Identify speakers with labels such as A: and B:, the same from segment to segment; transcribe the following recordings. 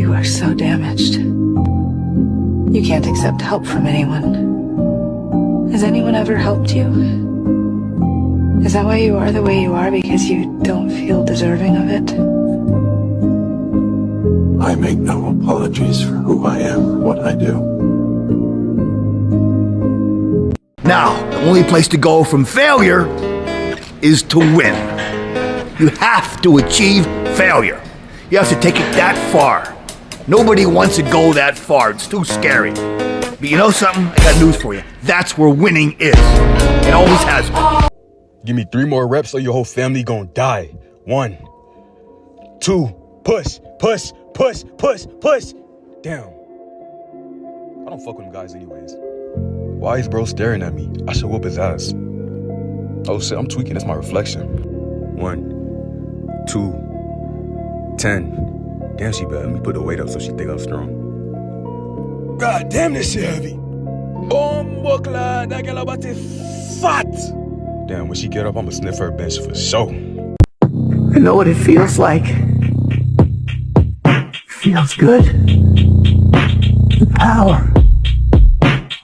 A: You are so damaged. You can't accept help from anyone. Has anyone ever helped you? Is that why you are the way you are? Because you don't feel deserving of it?
B: I make no apologies for who I am, what I do.
C: Now, the only place to go from failure is to win. You have to achieve failure. You have to take it that far. Nobody wants to go that far. It's too scary. But you know something? I got news for you. That's where winning is. It always has been.
D: Give me 3 more reps or your whole family gonna die. 1, 2, push, push, push, push, push. Damn. I don't fuck with them guys anyways. Why is bro staring at me? I should whoop his ass. Oh shit, I'm tweaking. That's my reflection. 1, 2, 10. Damn, she bad. Let me put the weight up so she think I'm strong. God damn, this shit heavy. Bombocla, that girl about to fat. Damn, when she get up, I'ma sniff her bench for sure.
C: I know what it feels like. It feels good. The power.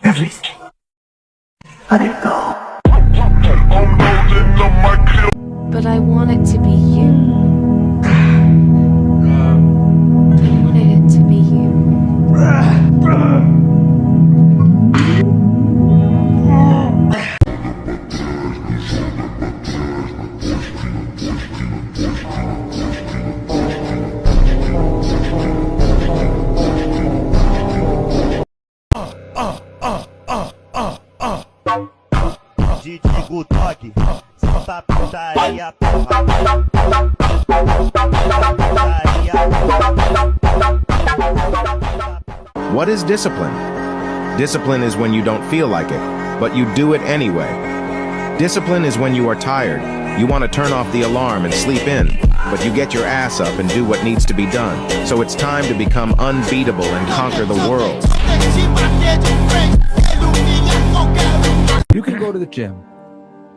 C: Everything. Let it go.
E: But I want it to be you. I wanted it to be you.
F: What is discipline? Discipline is when you don't feel like it, but you do it anyway. Discipline is when you are tired. You want to turn off the alarm and sleep in, but you get your ass up and do what needs to be done. So it's time to become unbeatable and conquer the world.
G: You can go to the gym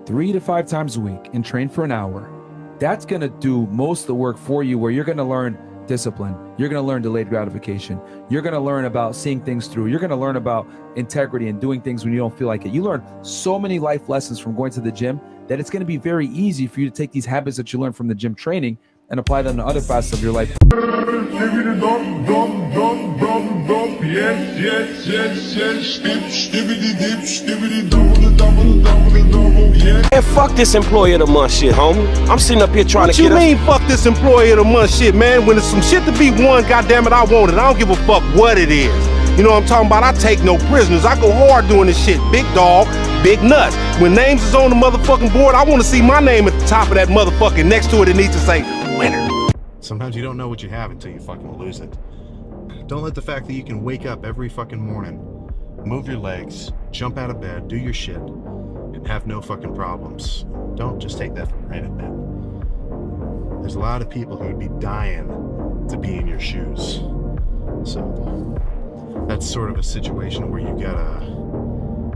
G: 3 to 5 times a week and train for an hour. That's going to do most of the work for you, where you're going to learn discipline. You're going to learn delayed gratification. You're going to learn about seeing things through. You're going to learn about integrity and doing things when you don't feel like it. You learn so many life lessons from going to the gym that it's going to be very easy for you to take these habits that you learn from the gym training and apply them to other facets of your life.
H: And fuck this employee of the month shit, homie. I'm sitting up here trying to get us.
I: What you mean, fuck this employee of the month shit, man? When there's some shit to be won, goddammit, I want it. I don't give a fuck what it is. You know what I'm talking about? I take no prisoners. I go hard doing this shit. Big dog, big nuts. When names is on the motherfucking board, I want to see my name at the top of that motherfucking. Next to it, it needs to say winner.
J: Sometimes you don't know what you have until you fucking lose it. Don't let the fact that you can wake up every fucking morning, move your legs, jump out of bed, do your shit, and have no fucking problems. Don't just take that for granted, man. There's a lot of people who would be dying to be in your shoes. So that's sort of a situation where you gotta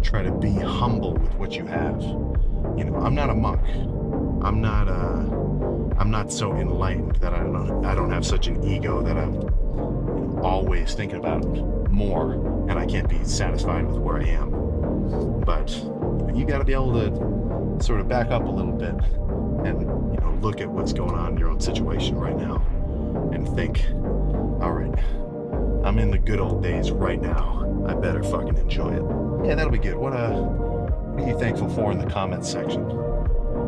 J: try to be humble with what you have. You know, I'm not a monk. I'm not so enlightened that I don't have such an ego that I'm always thinking about more and I can't be satisfied with where I am. But you got to be able to sort of back up a little bit and, you know, look at what's going on in your own situation right now and think, all right, I'm in the good old days right now. I better fucking enjoy it. Yeah, that'll be good. What are you thankful for in the comments section?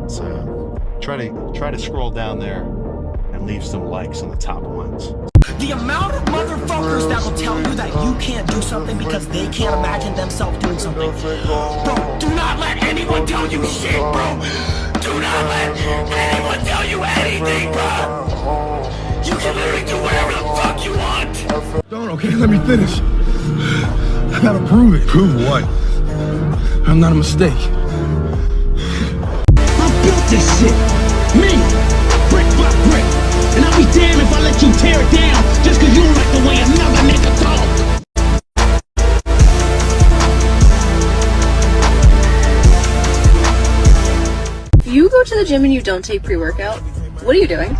J: So try to scroll down there and leave some likes on the top ones.
K: The amount of motherfuckers that will tell you that you can't do something because they can't imagine themselves doing something. Bro, do not let anyone tell you shit, bro. Do not let anyone tell you anything, bro. You can literally do whatever the fuck you want.
L: Don't, okay, let me finish. I gotta prove it. Prove what? I'm not a mistake.
K: I built this shit. Me. Brick by brick. And I'll be damned if I let you tear it down just cause you don't like the way another nigga talk.
M: You go to the gym and you don't take pre-workout? What are you doing?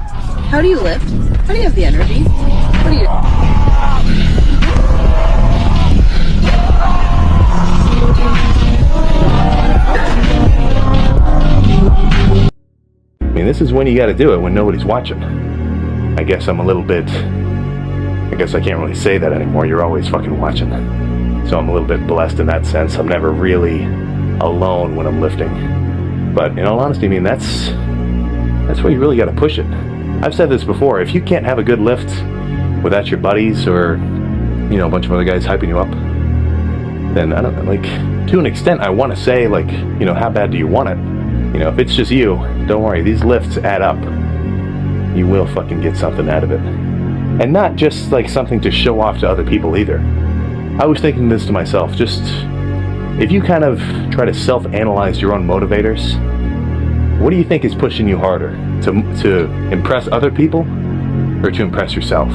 M: How do you lift? How do you have the energy? What are you...
N: mean, this is when you gotta do it, when nobody's watching. I guess I'm a little bit... I guess I can't really say that anymore. You're always fucking watching. So I'm a little bit blessed in that sense. I'm never really alone when I'm lifting. But in all honesty, I mean, that's where you really gotta push it. I've said this before, if you can't have a good lift without your buddies or, you know, a bunch of other guys hyping you up, then I don't know, like, to an extent I want to say, like, you know, how bad do you want it? You know, if it's just you, don't worry, these lifts add up. You will fucking get something out of it. And not just like something to show off to other people either. I was thinking this to myself, just if you kind of try to self-analyze your own motivators, what do you think is pushing you harder? To impress other people or to impress yourself?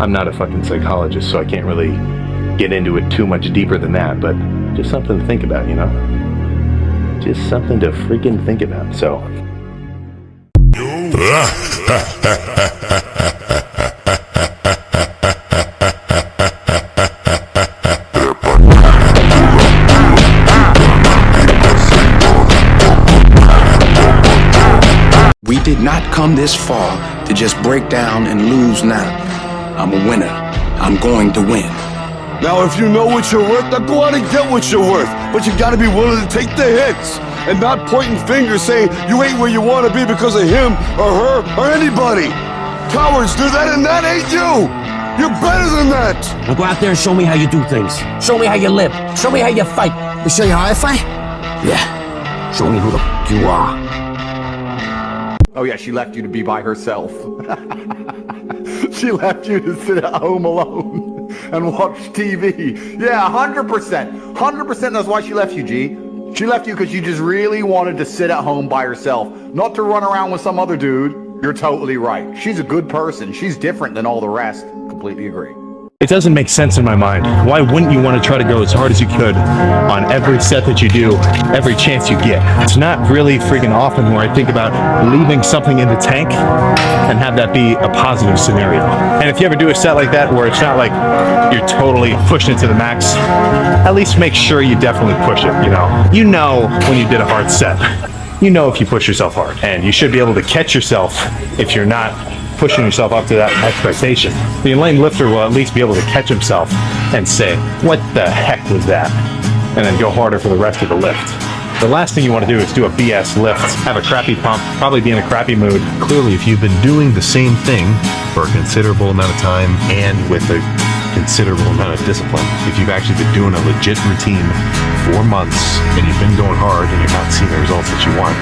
N: I'm not a fucking psychologist, so I can't really get into it too much deeper than that, but just something to think about, you know? Just something to freaking think about, so.
O: We did not come this far to just break down and lose now. I'm a winner. I'm going to win.
P: Now, if you know what you're worth, now go out and get what you're worth. But you gotta be willing to take the hits and not pointing fingers saying you ain't where you want to be because of him or her or anybody. Cowards do that, and that ain't you. You're better than that.
H: Now go out there and show me how you do things. Show me how you live. Show me how you fight.
K: To show you how I fight?
H: Yeah. Show me who the f you are.
Q: Oh yeah, she left you to be by herself. She left you to sit at home alone and watch TV. Yeah, 100%. 100% that's why she left you, G. She left you because she just really wanted to sit at home by herself, not to run around with some other dude. You're totally right. She's a good person. She's different than all the rest. Completely agree.
R: It doesn't make sense in my mind. Why wouldn't you want to try to go as hard as you could on every set that you do, every chance you get? It's not really freaking often where I think about leaving something in the tank and have that be a positive scenario. And if you ever do a set like that where it's not like you're totally pushing it to the max, at least make sure you definitely push it, you know? You know when you did a hard set. You know if you push yourself hard. And you should be able to catch yourself if you're not pushing yourself up to that expectation. The enlightened lifter will at least be able to catch himself and say, what the heck was that? And then go harder for the rest of the lift. The last thing you want to do is do a BS lift, have a crappy pump, probably be in a crappy mood.
J: Clearly, if you've been doing the same thing for a considerable amount of time and with a considerable amount of discipline, if you've actually been doing a legit routine for months and you've been going hard and you're not seeing the results that you want,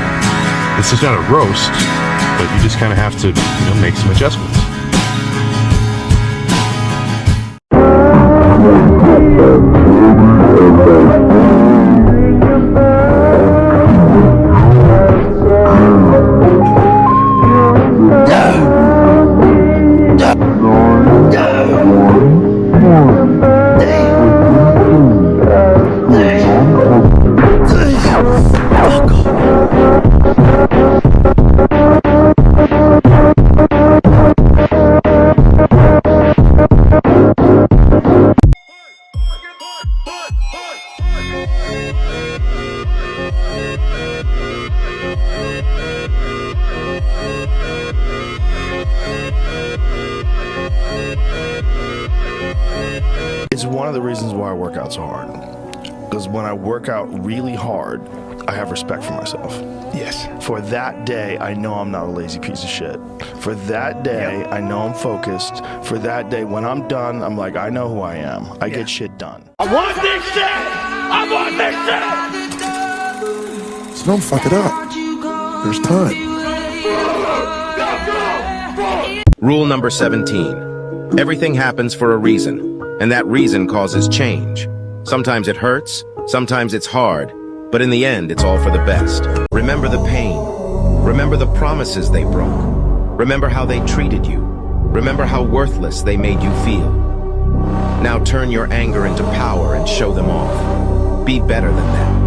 J: this is not a roast, but you just kind of have to, you know, make some adjustments.
S: It's one of the reasons why I work out so hard. Because when I work out really hard, I have respect for myself. Yes. For that day, I know I'm not a lazy piece of shit. For that day, I know I'm focused. For that day, when I'm done, I'm like, I know who I am. I get shit done.
P: I want this shit! I want this shit!
L: So don't fuck it up. There's time.
F: Rule number 17. Everything happens for a reason, and that reason causes change. Sometimes it hurts, sometimes it's hard, but in the end, it's all for the best. Remember the pain. Remember the promises they broke. Remember how they treated you. Remember how worthless they made you feel. Now turn your anger into power and show them off. Be better than them.